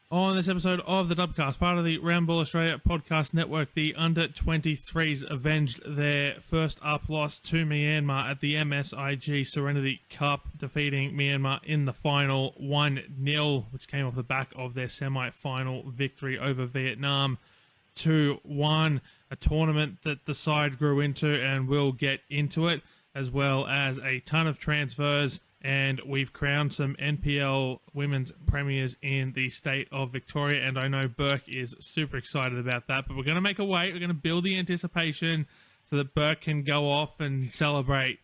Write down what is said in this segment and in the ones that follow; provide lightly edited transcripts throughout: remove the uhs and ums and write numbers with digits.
On this episode of the Dubcast, part of the Roundball Australia podcast network, the under-23s avenged their first up loss to Myanmar at the MSIG Serenity Cup, defeating Myanmar in the final 1-0, which came off the back of their semi-final victory over Vietnam 2-1, a tournament that the side grew into, and we'll get into it, as well as a ton of transfers. And we've crowned some NPL Women's Premiers in the state of Victoria. And I know Burke is super excited about that. But we're going to make a wait. We're going to build the anticipation so that Burke can go off and celebrate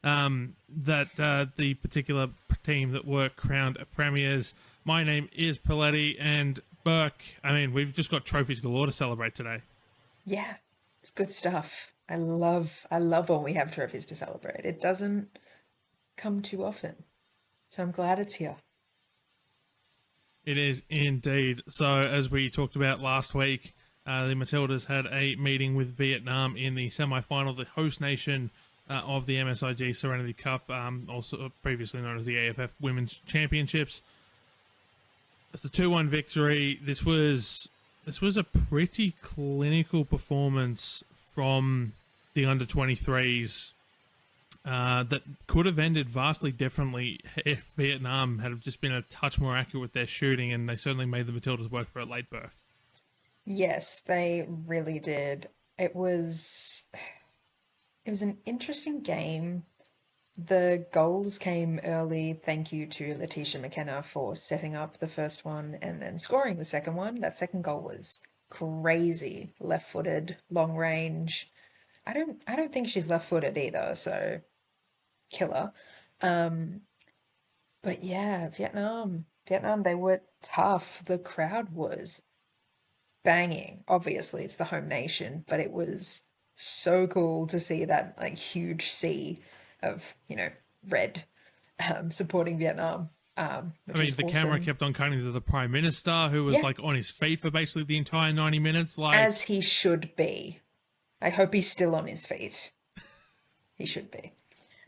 that the particular team that were crowned Premiers. My name is Poletti, and Burke, I mean, we've just got trophies galore to celebrate today. Yeah, it's good stuff. I love when we have trophies to celebrate. It doesn't come too often. So I'm glad it's here. It is indeed. So, as we talked about last week, the Matildas had a meeting with Vietnam in the semi-final, the host nation of the MSIG Serenity Cup, also previously known as the AFF Women's Championships. It's a 2-1 victory. This was a pretty clinical performance from the under-23s. That could have ended vastly differently if Vietnam had just been a touch more accurate with their shooting, and they certainly made the Matildas work for it late, Burke. Yes, they really did. It was an interesting game. The goals came early. Thank you to Letitia McKenna for setting up the first one and then scoring the second one. That second goal was crazy. Left-footed, long range. I don't think she's left-footed either, so killer. Um, but yeah, Vietnam, they were tough. The crowd was banging. Obviously, it's the home nation, but it was so cool to see that like huge sea of, red supporting Vietnam, I which mean, was the camera awesome. kept on cutting to the Prime Minister, who was Yeah, like on his feet for basically the entire 90 minutes. Like, as he should be. I hope he's still on his feet. He should be.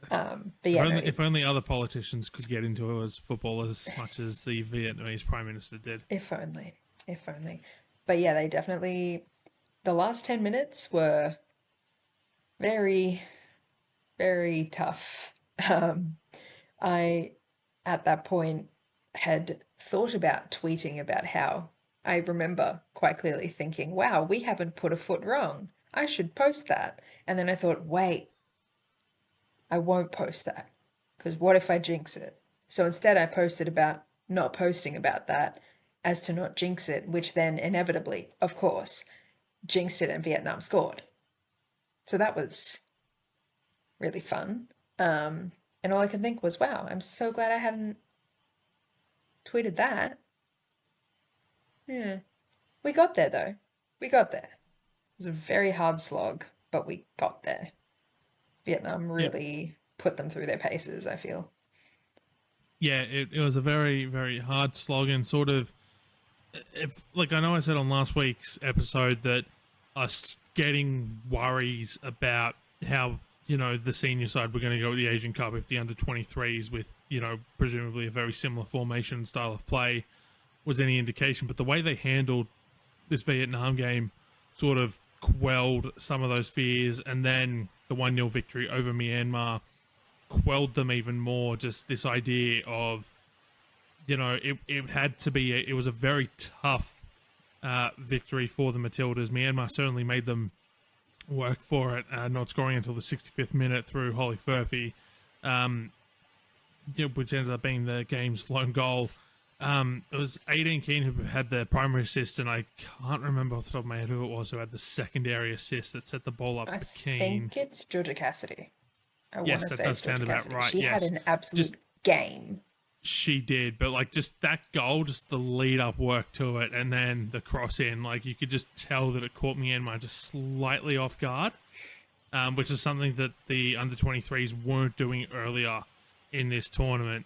But if yeah, only, no, if only other politicians could get into it as football as much as the Vietnamese Prime Minister did. if only, if only. But yeah, they definitely, the last 10 minutes were very, very tough. Um, I, at that point, had thought about tweeting about how I remember quite clearly thinking, wow, we haven't put a foot wrong. I should post that. And then I thought, wait, I won't post that because what if I jinx it? So instead, I posted about not posting about that as to not jinx it, which then inevitably, of course, jinxed it and Vietnam scored. So that was really fun. And all I could think was, wow, I'm so glad I hadn't tweeted that. Yeah. We got there though. We got there. It was a very hard slog, but we got there. Vietnam Yep. really put them through their paces, I feel. Yeah, it was a very, very hard slog, and sort of, if like I know I said on last week's episode that us getting worries about how the senior side were going to go with the Asian Cup if the under 23s with presumably a very similar formation style of play was any indication, but the way they handled this Vietnam game sort of quelled some of those fears, and then the 1-0 victory over Myanmar quelled them even more. Just this idea of it had to be it was a very tough victory for the Matildas. Myanmar certainly made them work for it, not scoring until the 65th minute through Holly Furphy, which ended up being the game's lone goal. It was 18 Keane who had the primary assist, and I can't remember off the top of my head who it was who had the secondary assist that set the ball up I for Keane. think it's Georgia Cassidy. I want Yes, to that say does it's Georgia sound about Cassidy. right. She had Yes, an just absolute game. she did, but like just that goal, just the lead up work to it, and then the cross in, like you could just tell that it caught Myanmar just slightly off guard, which is something that the under 23s weren't doing earlier in this tournament.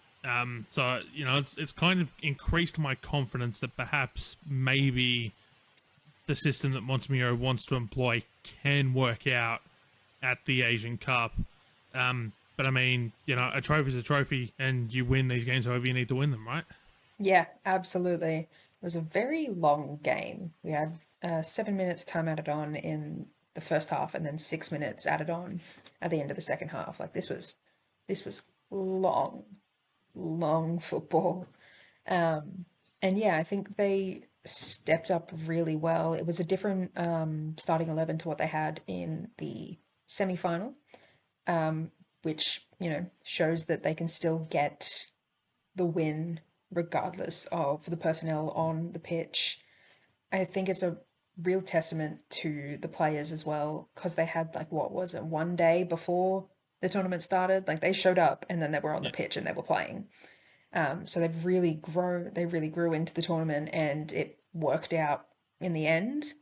So it's kind of increased my confidence that perhaps maybe the system that Montemiro wants to employ can work out at the Asian Cup. But I mean, a trophy's a trophy, and you win these games however you need to win them, right? Yeah, absolutely. was a very long game. We had 7 minutes time added on in the first half, and then 6 minutes added on at the end of the second half. Like this was long, long football. And yeah, I think they stepped up really well. It was a different starting 11 to what they had in the semi-final, which, shows that they can still get the win regardless of the personnel on the pitch. I think it's a real testament to the players as well, because they had, like, what was it, one day before the tournament started? Like, they showed up and then they were on the Yeah. pitch and they were playing. So they really grew into the tournament, and it worked out in the end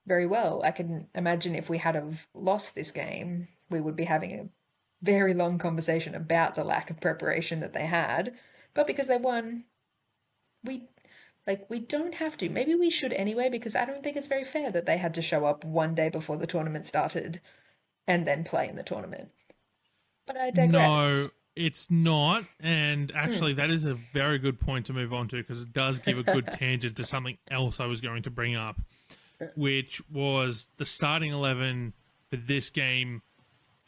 very well. I can imagine if we had have lost this game, we would be having a very long conversation about the lack of preparation that they had. But because they won, we we don't have to. Maybe we should anyway, because I don't think it's very fair that they had to show up one day before the tournament started and then play in the tournament. But I No, digress. it's not. And actually, that is a very good point to move on to because it does give a good tangent to something else I was going to bring up, which was the starting 11 for this game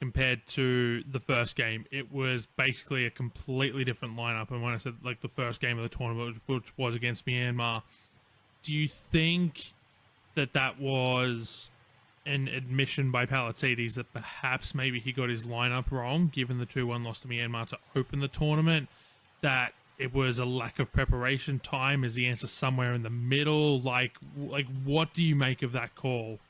compared to the first game. It was basically a completely different lineup. And when I said like the first game of the tournament, which was against Myanmar, do you think that that was an admission by Palacides that perhaps maybe he got his lineup wrong, given the 2-1 loss to Myanmar to open the tournament? That it was a lack of preparation time? Is the answer somewhere in the middle? Like what do you make of that call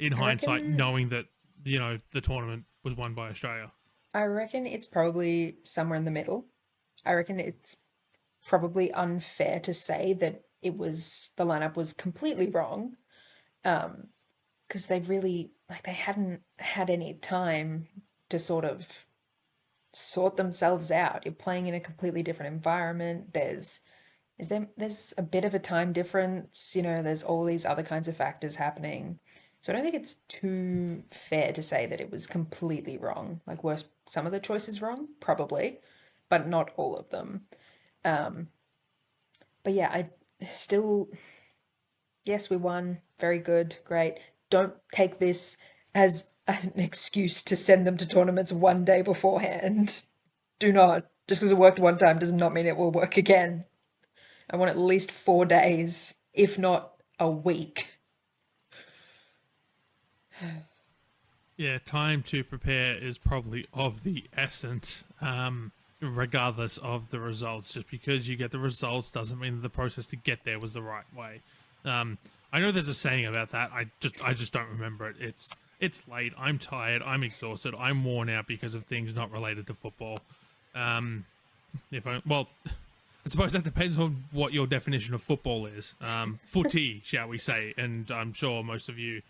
in I hindsight, reckon knowing that the tournament was won by Australia? I reckon it's probably somewhere in the middle. I reckon it's probably unfair to say that the lineup was completely wrong, because they really, like, they hadn't had any time to sort of sort themselves out. You're playing in a completely different environment. There's a bit of a time difference, there's all these other kinds of factors happening. So I don't think it's too fair to say that it was completely wrong. Like, were some of the choices wrong? Probably, but not all of them. Um, but yeah, I still, yes, we won. Very good. Great. Don't take this as an excuse to send them to tournaments one day beforehand. Do not. Just because it worked one time does not mean it will work again. I want at least 4 days, if not a week. Yeah, time to prepare is probably of the essence, regardless of the results. Just because you get the results doesn't mean that the process to get there was the right way. I know there's a saying about that. I just don't remember it. It's late. I'm tired. I'm exhausted. I'm worn out because of things not related to football. Well, I suppose that depends on what your definition of football is. Footy, shall we say? And I'm sure most of you,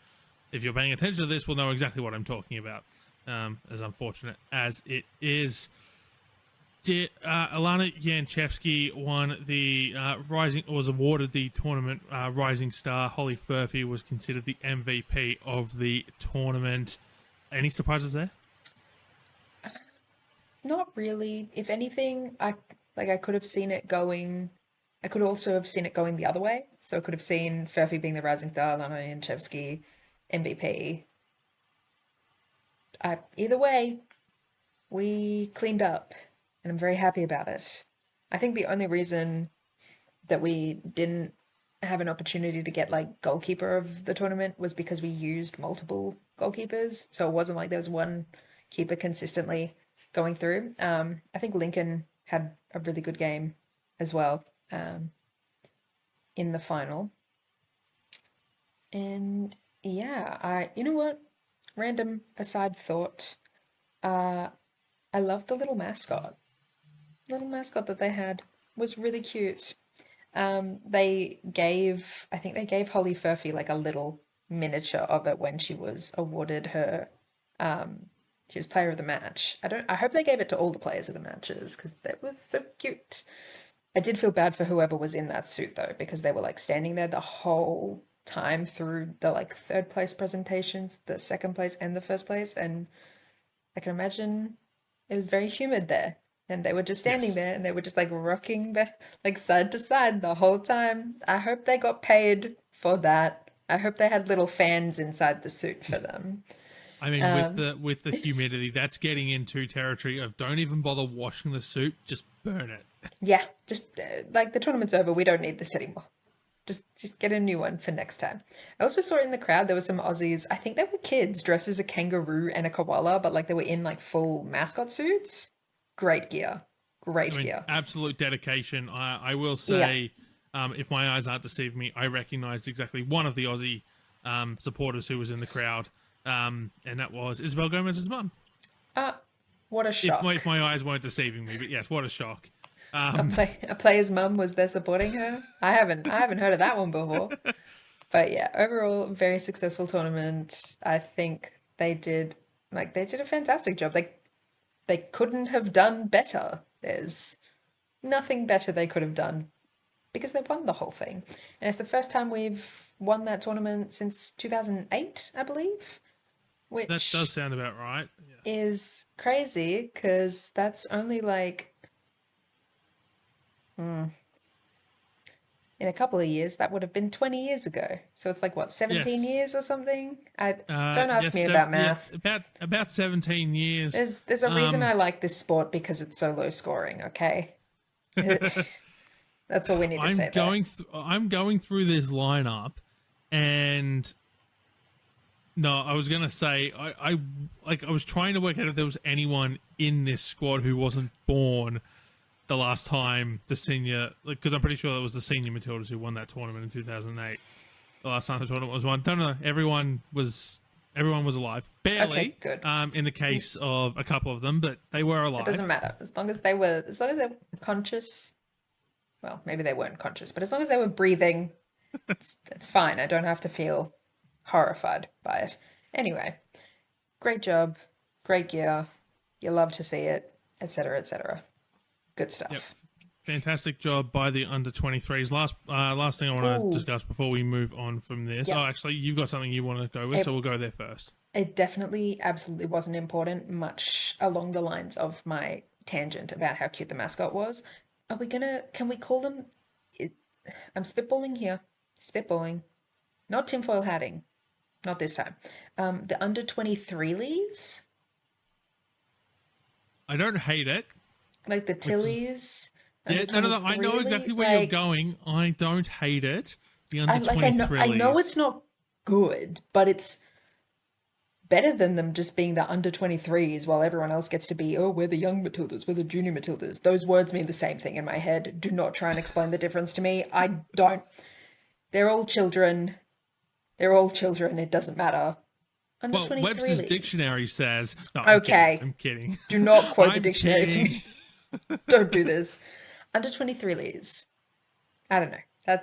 if you're paying attention to this, will know exactly what I'm talking about. As unfortunate as it is, Alana Yanchevsky won the was awarded the tournament Rising Star. Holly Furphy was considered the MVP of the tournament. Any surprises there? Not really. If anything, I could have seen it going. I could also have seen it going the other way. So I could have seen Furphy being the rising star, Lana Yanchevsky MVP. Either way, we cleaned up, and I'm very happy about it. I think the only reason that we didn't have an opportunity to get like goalkeeper of the tournament was because we used multiple goalkeepers. So it wasn't like there was one keeper consistently going through. I think Lincoln had a really good game as well, in the final. And yeah, you know what? Random aside thought. Uh, I love the little mascot. Little mascot that they had was really cute. I think they gave Holly Furphy like a little miniature of it when she was awarded her, she was player of the match. I hope they gave it to all the players of the matches because that was so cute. I did feel bad for whoever was in that suit though, because they were like standing there the whole time through the like third place presentations, the second place and the first place, and I can imagine it was very humid there. And they were just standing Yes. there and they were just like rocking back, like side to side the whole time. I hope they got paid for that. I hope they had little fans inside the suit for them. I mean, Um, with the humidity, that's getting into territory of don't even bother washing the suit, just burn it. yeah, just like the tournament's over, we don't need this anymore. Just get a new one for next time. I also saw in the crowd there were some Aussies. I think they were kids dressed as a kangaroo and a koala, but like they were in like full mascot suits. Great gear. I Great mean, gear. absolute dedication. I will Yeah. say, if my eyes aren't deceiving me, I recognised exactly one of the Aussie supporters who was in the crowd, and that was Isabel Gomez's mum. Ah, what a If shock. my eyes weren't deceiving me, but yes, what a shock. Um, A player's mum was there supporting her. I haven't heard of that one before. But yeah, overall, very successful tournament. I think they did a fantastic job. They couldn't have done better. There's nothing better they could have done because they won the whole thing. And it's the first time we've won that tournament since 2008, I believe, that does which sound about right. is crazy because that's only like hmm, in a couple of years, that would have been 20 years ago. So it's like what, 17 Yes. years or something? I don't ask Yes. me about Yeah. math. About 17 years. There's a reason Um, I like this sport because it's so low scoring, okay? That's all we need to say there. I'm going through this lineup, and no, I was gonna say I was trying to work out if there was anyone in this squad who wasn't born the last time the senior, because I'm pretty sure that was the senior Matildas who won that tournament in 2008. The last time the tournament was won. No, everyone was alive, Okay, barely. good. In the case of a couple of them, but they were It doesn't alive. matter. As long as they were conscious, well, maybe they weren't conscious, but as long as they were breathing, it's fine. I don't have to feel horrified by it. Anyway, great job, great gear. You love to see it, etc., etc. Good Yep. stuff. Fantastic job by the under 23s. Last thing I want to Ooh, discuss before we move on from this. Oh, yep. actually, you've got something you want to go with, so It we'll go there first. it definitely, absolutely wasn't important, much along the lines of my tangent about how cute the mascot was. Can we call them? It, I'm spitballing here, spitballing, not tinfoil hatting, not this time. The under 23 leagues, I don't hate it, like the which is Tillies, yeah, under no, no, no. I 23 know exactly league, where you're like going. I don't hate it. The under I 23 know it's leagues. not good, but it's better than them just being the under 23s while everyone else gets to be, oh, we're the young Matildas, we're the junior Matildas. Those words mean the same thing in my head. Do not try and explain the difference to me. I don't. They're all children. They're all children. It doesn't matter. Under Well, 23 Webster's leagues. dictionary says. No, I'm kidding. Okay. I'm kidding. Do not quote the I'm dictionary to kidding. me. Don't do this. Under 23 leagues. I don't know.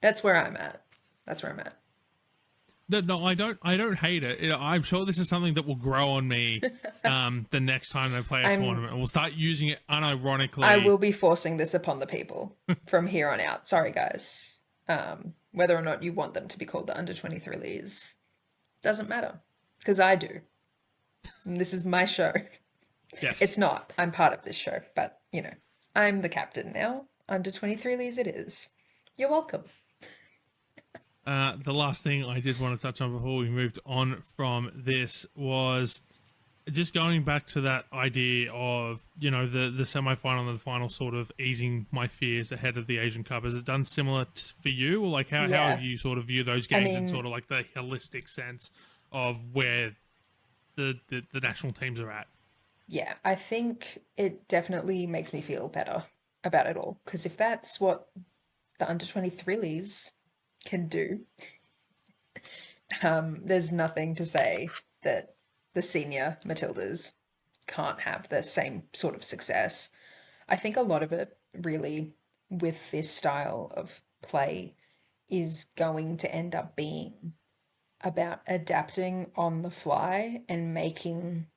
That's where I'm at. That's where I'm at. No, no, I don't. I don't hate it. I'm sure this is something that will grow on me. The next time they play a I'm tournament, and we'll start using it I unironically. will be forcing this upon the people from here on out. Sorry, guys. Whether or not you want them to be called the under 23 leagues doesn't matter because I do. And this is my show. It's Yes. not. I'm part of this show, but I'm the captain now. Under 23 leagues it is. You're welcome. The last thing I did want to touch on before we moved on from this was just going back to that idea of the semi-final and the final sort of easing my fears ahead of the Asian Cup. Has it done similar for you, or like how Yeah. have you sort of view those I games in mean, sort of like the holistic sense of where the national teams are at? yeah, I think it definitely makes me feel better about it all because if that's what the under 23 leagues can do, there's nothing to say that the senior Matildas can't have the same sort of success. I think a lot of it really with this style of play is going to end up being about adapting on the fly and making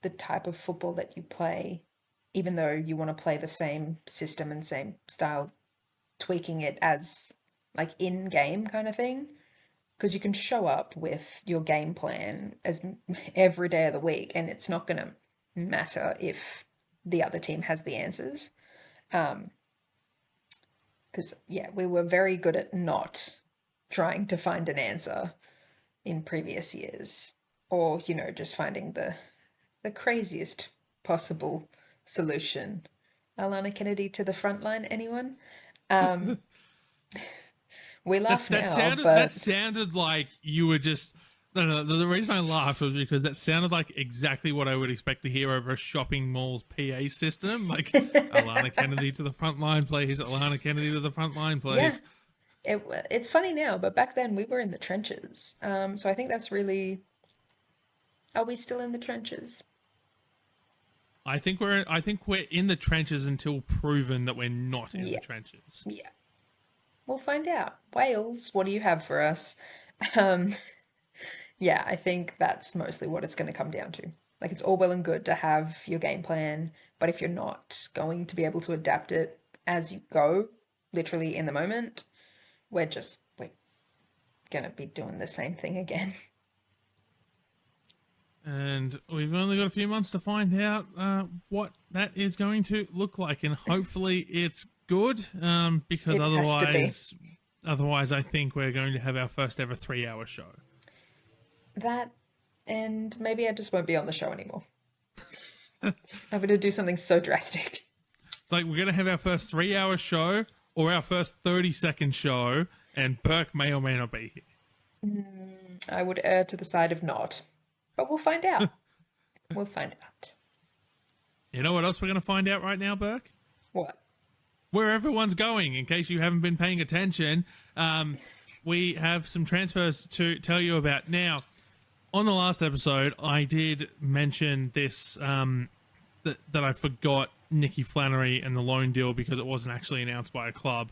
the type of football that you play, even though you want to play the same system and same style, tweaking it as like in game kind of thing because you can show up with your game plan as every day of the week and it's not going to matter if the other team has the answers. Because, yeah, we were very good at not trying to find an answer in previous years, or, just finding the craziest possible solution. Alana Kennedy to the front line, anyone? Um, we laugh That now, that but sounded like you were just. No. The reason I laughed was because that sounded like exactly what I would expect to hear over a shopping mall's PA system. Like, Alana Kennedy to the front line, please. Alana Kennedy to the front line, yeah, please. it's funny now, but back then we were in the trenches. So I think that's really. Are we still in the trenches? I think we're in the trenches until proven that we're not in the Yeah, trenches. yeah. We'll find out. Wales, what do you have for us? Um, yeah, I think that's mostly what it's going to come down to. Like, it's all well and good to have your game plan, but if you're not going to be able to adapt it as you go, literally in the moment, we're gonna be doing the same thing again. And we've only got a few months to find out what that is going to look like, and hopefully it's good. Because It has to be. otherwise, I think we're going to have our first ever 3-hour show. That, and maybe I just won't be on the show anymore. I'm gonna do something so drastic. Like, we're going to have our first 3-hour show or our first 30-second show, and Burke may or may not be here. I would err to the side of not, but we'll find out. We'll find out. You know what else we're going to find out right now, Burke? What? Where everyone's going, in case you haven't been paying attention. We have some transfers to tell you about. Now, on the last episode, I did mention this, that I forgot Nikki Flannery and the loan deal because it wasn't actually announced by a club.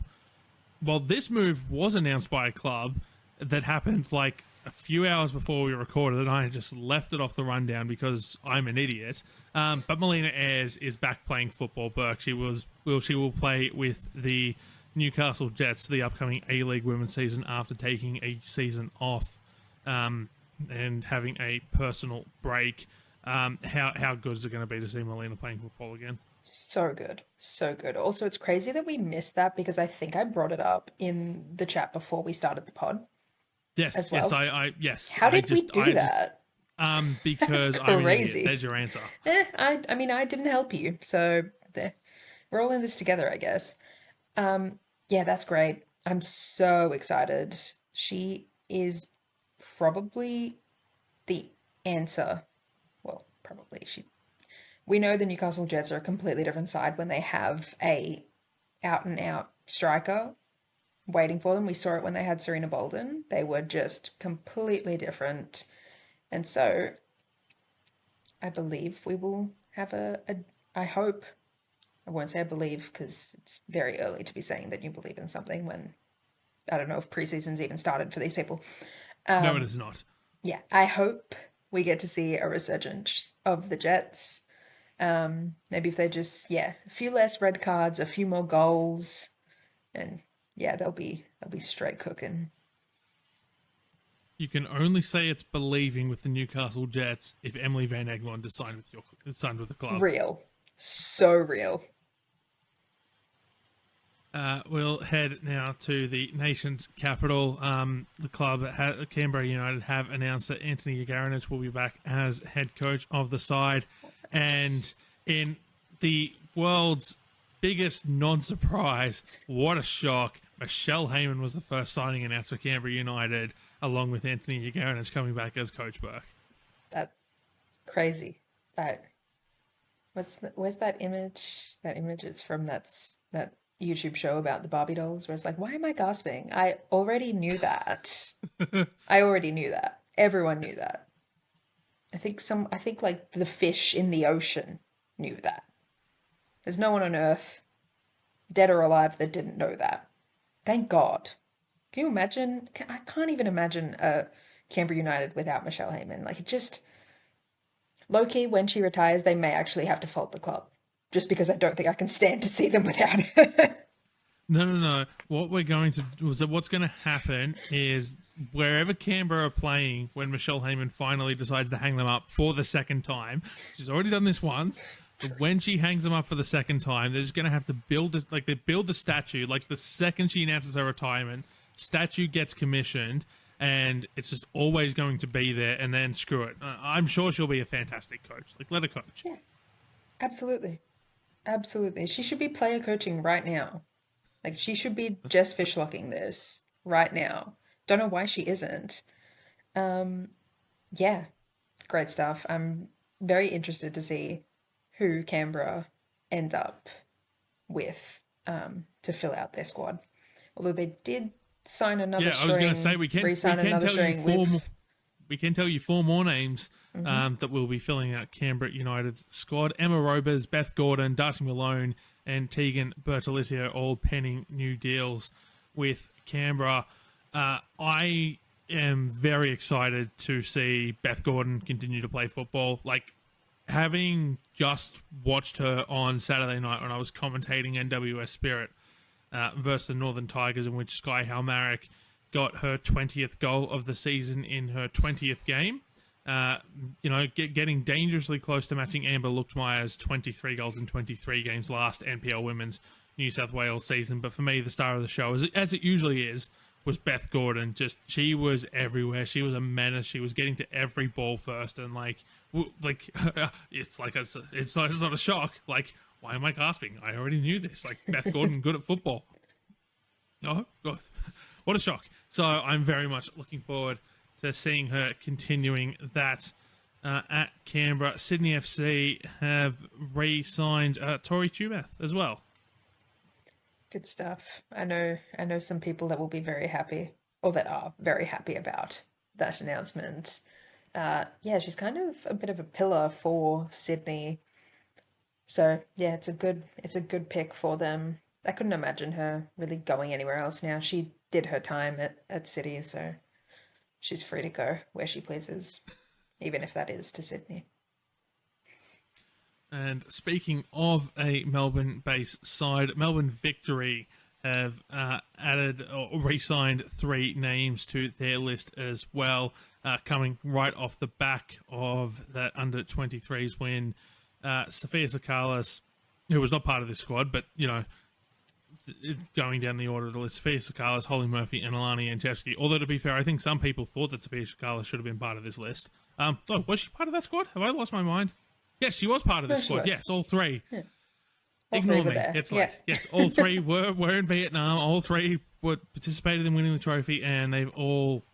Well, this move was announced by a club that happened like a few hours before we recorded, and I just left it off the rundown because I'm an idiot. But Melina Ayres is back playing football. Burke, she will play with the Newcastle Jets the upcoming A-League Women's season after taking a season off and having a personal break. How good is it going to be to see Melina playing football again? So good. So good. Also, it's crazy that we missed that because I think I brought it up in the chat before we started the pod Yes, as well. yes. How did we do that? Because That's I'm an idiot. crazy. There's your answer. I mean, I didn't help you, so there. We're all in this together, I guess. Yeah, that's great. I'm so excited. She is probably the answer. Well, probably she. We know the Newcastle Jets are a completely different side when they have a out and out striker waiting for them. We saw it when they had Serena Bolden. They were just completely different. And so I believe we will have I hope, I won't say I believe because it's very early to be saying that you believe in something when I don't know if preseason's even started for these people. No, it is not. Yeah, I hope we get to see a resurgence of the Jets. Maybe if they just, a few less red cards, a few more goals, and yeah, they'll be straight cooking. You can only say it's believing with the Newcastle Jets if Emily Van Egmond is signed with the club. Real. So real. We'll head now to the nation's capital. The club, Canberra United, have announced that Anthony Yagarinich will be back as head coach of the side. And in the world's biggest non-surprise, what a shock, Michelle Heyman was the first signing announced for Canberra United, along with Anthony Yagarinich coming back as Coach Burke. That's crazy. Where's that image? That image is from that YouTube show about the Barbie dolls where it's like, why am I gasping? I already knew that. I already knew that. Everyone knew that. I think like the fish in the ocean knew that. There's no one on Earth, dead or alive, that didn't know that. Thank God. Can you imagine? I can't even imagine Canberra United without Michelle Heyman. Like, it just, low-key, when she retires, they may actually have to fold the club. Just because I don't think I can stand to see them without her. No. What's going to happen is wherever Canberra are playing, when Michelle Heyman finally decides to hang them up for the second time, she's already done this once, But when she hangs them up for the second time, they're just going to have to build this, like they build the statue. Like the second she announces her retirement, statue gets commissioned, and it's just always going to be there. And then screw it. I'm sure she'll be a fantastic coach. Like let her coach. Yeah, absolutely. Absolutely. She should be player coaching right now. Like she should be Jess Fishlocking this right now. Don't know why she isn't. Yeah, great stuff. I'm very interested to see who Canberra end up with to fill out their squad. Although they did sign another Yeah, I was going to say re-sign another string with. We can tell you four more names that will be filling out Canberra United's squad. Emma Robers, Beth Gordon, Darcy Malone, and Tegan Bertolicio all penning new deals with Canberra. I am very excited to see Beth Gordon continue to play football. Like, having just watched her on Saturday night when I was commentating NWS Spirit versus the Northern Tigers, in which Sky Halmarick got her 20th goal of the season in her 20th game. Getting dangerously close to matching Amber Luchtmeyer's 23 goals in 23 games last NPL Women's New South Wales season. But for me, the star of the show, as it usually is, was Beth Gordon. She was everywhere. She was a menace. She was getting to every ball first, and it's not a shock. Like, why am I gasping? I already knew this. Like, Beth Gordon good at football. No, God, what a shock. So I'm very much looking forward to seeing her continuing that at Canberra. Sydney FC have re-signed Tori Tumeth as well. Good stuff. I know some people that will be very happy, or that are very happy about that announcement. She's kind of a bit of a pillar for Sydney. So yeah, it's a good pick for them. I couldn't imagine her really going anywhere else now. She did her time at City, so she's free to go where she pleases, even if that is to Sydney. And speaking of a Melbourne-based side, Melbourne Victory have added or re-signed 3 names to their list as well, coming right off the back of that under-23s win. Sophia Sakalas, who was not part of this squad, but, going down the order of the list, Sophia Sakalas, Holly Murphy, and Alani Anchevsky. Although, to be fair, I think some people thought that Sophia Sakalas should have been part of this list. Was she part of that squad? Have I lost my mind? Yes, she was part of this squad. Yes, all 3. Yeah. Ignore me. It's late. Yes, all 3 were in Vietnam. All 3 participated in winning the trophy, and they've all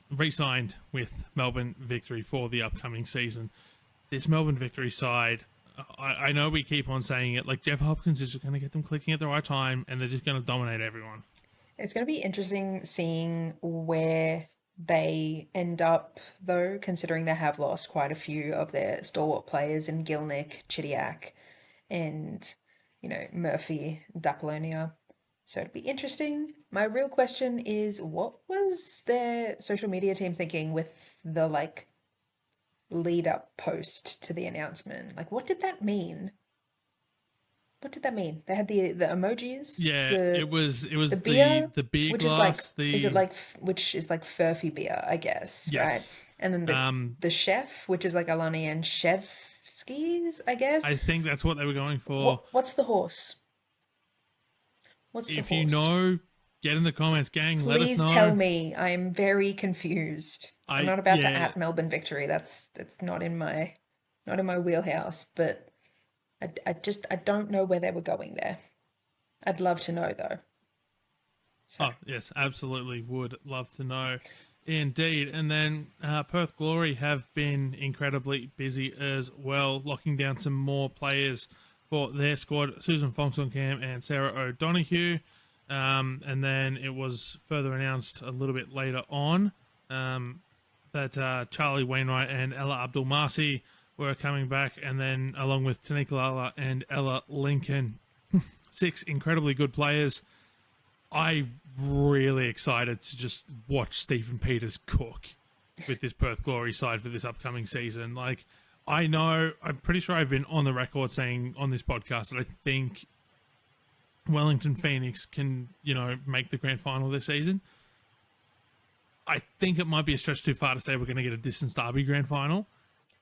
re-signed with Melbourne Victory for the upcoming season. This Melbourne Victory side, I know we keep on saying it, like Jeff Hopkins is just going to get them clicking at the right time, and they're just going to dominate everyone. It's going to be interesting seeing where they end up, though, considering they have lost quite a few of their stalwart players in Gilnick, Chidiac, and, Murphy, Dapolonia. So it'd be interesting. My real question is, what was their social media team thinking with the, lead-up post to the announcement? Like, what did that mean? What did that mean? They had the emojis. Yeah, it was the beer, the beer which glass. Which is like Furphy beer, I guess. Yes. Right. And then the chef, which is like Alani and Shevskis, I guess. I think that's what they were going for. What's the horse? If you know, get in the comments, gang. Let us know. Please tell me. I'm very confused. I'm not about to at Melbourne Victory. That's not in my wheelhouse, but. I don't know where they were going there. I'd love to know, though. So. Oh, yes, absolutely would love to know. Indeed. And then Perth Glory have been incredibly busy as well, locking down some more players for their squad. Susan Fonksonkamp and Sarah O'Donoghue. And then it was further announced a little bit later on that Charlie Wainwright and Ella Abdul-Masi were coming back, and then along with Tanika Lala and Ella Lincoln, 6 incredibly good players. I'm really excited to just watch Stephen Peters cook with this Perth Glory side for this upcoming season. Like, I'm pretty sure I've been on the record saying on this podcast that I think Wellington Phoenix can, make the grand final this season. I think it might be a stretch too far to say we're going to get a distance derby grand final.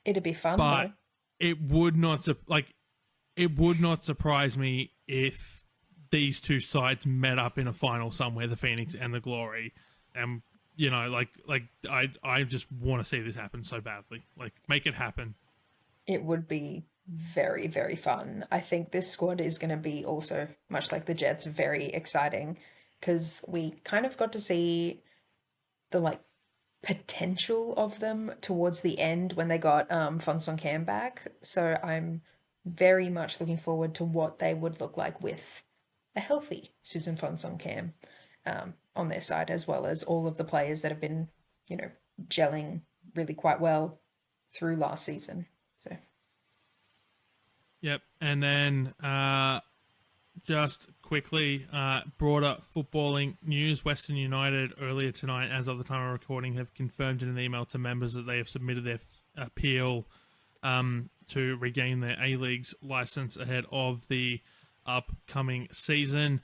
It'd be fun but though. it would not it would not surprise me if these two sides met up in a final somewhere, the Phoenix and the Glory, and I just want to see this happen so badly. Like, make it happen. It would be very, very fun. I think this squad is going to be also, much like the Jets, very exciting because we kind of got to see the like potential of them towards the end when they got Fonsong Cam back. So I'm very much looking forward to what they would look like with a healthy Susan Fonsong Cam on their side, as well as all of the players that have been, gelling really quite well through last season. So Yep. And then just quickly, broader footballing news. Western United earlier tonight, as of the time of recording, have confirmed in an email to members that they have submitted their appeal to regain their A-League's license ahead of the upcoming season.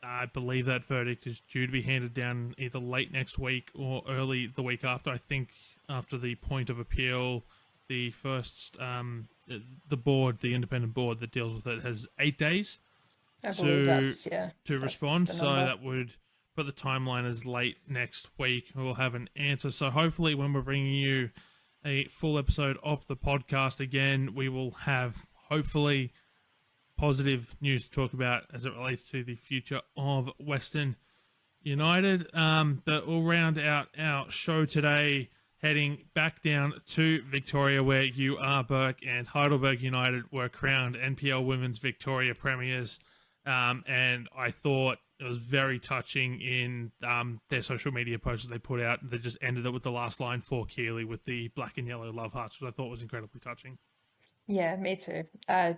I believe that verdict is due to be handed down either late next week or early the week after. I think after the point of appeal, the first, the board, the independent board that deals with it, has 8 days to respond. So that would put the timeline as late next week. We'll have an answer. So hopefully when we're bringing you a full episode of the podcast again, we will have hopefully positive news to talk about as it relates to the future of Western United. But we'll round out our show today heading back down to Victoria, where you are, Burke, and Heidelberg United were crowned NPL Women's Victoria Premiers. And I thought it was very touching in their social media posts that they put out. They just ended it with the last line for Keeley with the black and yellow love hearts, which I thought was incredibly touching. yeah, me too. Yeah,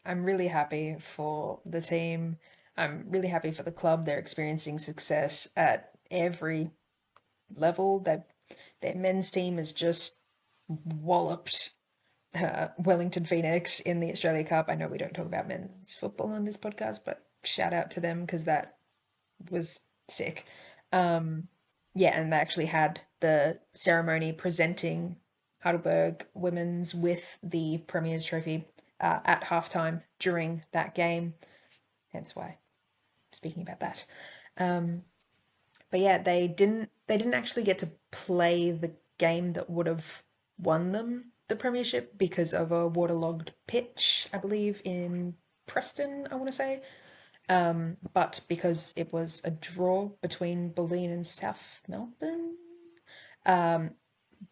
I'm really happy for the team. I'm really happy for the club. They're experiencing success at every level. Their men's team has just walloped Wellington Phoenix in the Australia Cup. I know we don't talk about men's football on this podcast, but shout out to them because that was sick. Yeah, and they actually had the ceremony presenting Heidelberg Women's with the Premier's Trophy at halftime during that game. Hence why I'm speaking about that. But yeah, they didn't actually get to play the game that would have won them the premiership because of a waterlogged pitch, I believe, in Preston, I want to say. But because it was a draw between Bulleen and South Melbourne,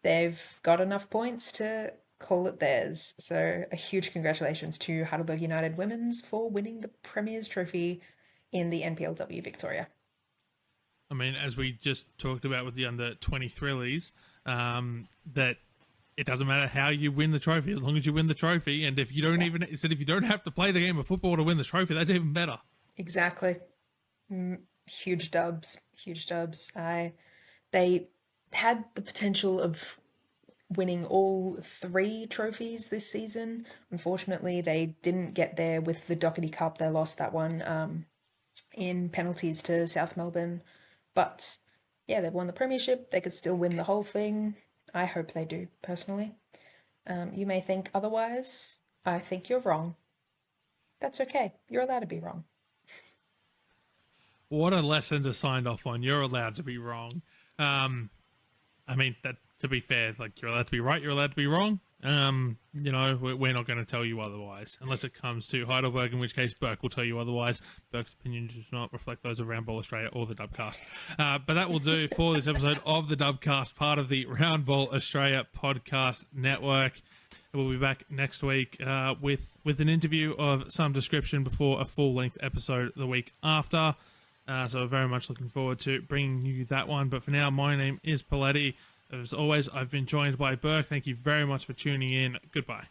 they've got enough points to call it theirs. So a huge congratulations to Heidelberg United Women's for winning the Premier's Trophy in the NPLW Victoria. I mean, as we just talked about with the under-23s, that it doesn't matter how you win the trophy as long as you win the trophy. And if you don't if you don't have to play the game of football to win the trophy, that's even better. Exactly. Huge dubs. They had the potential of winning all 3 trophies this season. Unfortunately, they didn't get there with the Doherty Cup. They lost that one in penalties to South Melbourne. But yeah, they've won the premiership. They could still win the whole thing. I hope they do, personally. You may think otherwise. I think you're wrong. That's okay. You're allowed to be wrong. What a lesson to sign off on. You're allowed to be wrong. I mean, that, to be fair, like, you're allowed to be right, you're allowed to be wrong. We're not going to tell you otherwise, unless it comes to Heidelberg, in which case Burke will tell you otherwise. Burke's opinion does not reflect those of Round Ball Australia or the Dubcast. But that will do for this episode of the Dubcast, part of the Round Ball Australia podcast network. We'll be back next week with an interview of some description before a full-length episode the week after. So very much looking forward to bringing you that one. But for now, my name is Poletti. As always, I've been joined by Burke. Thank you very much for tuning in. Goodbye.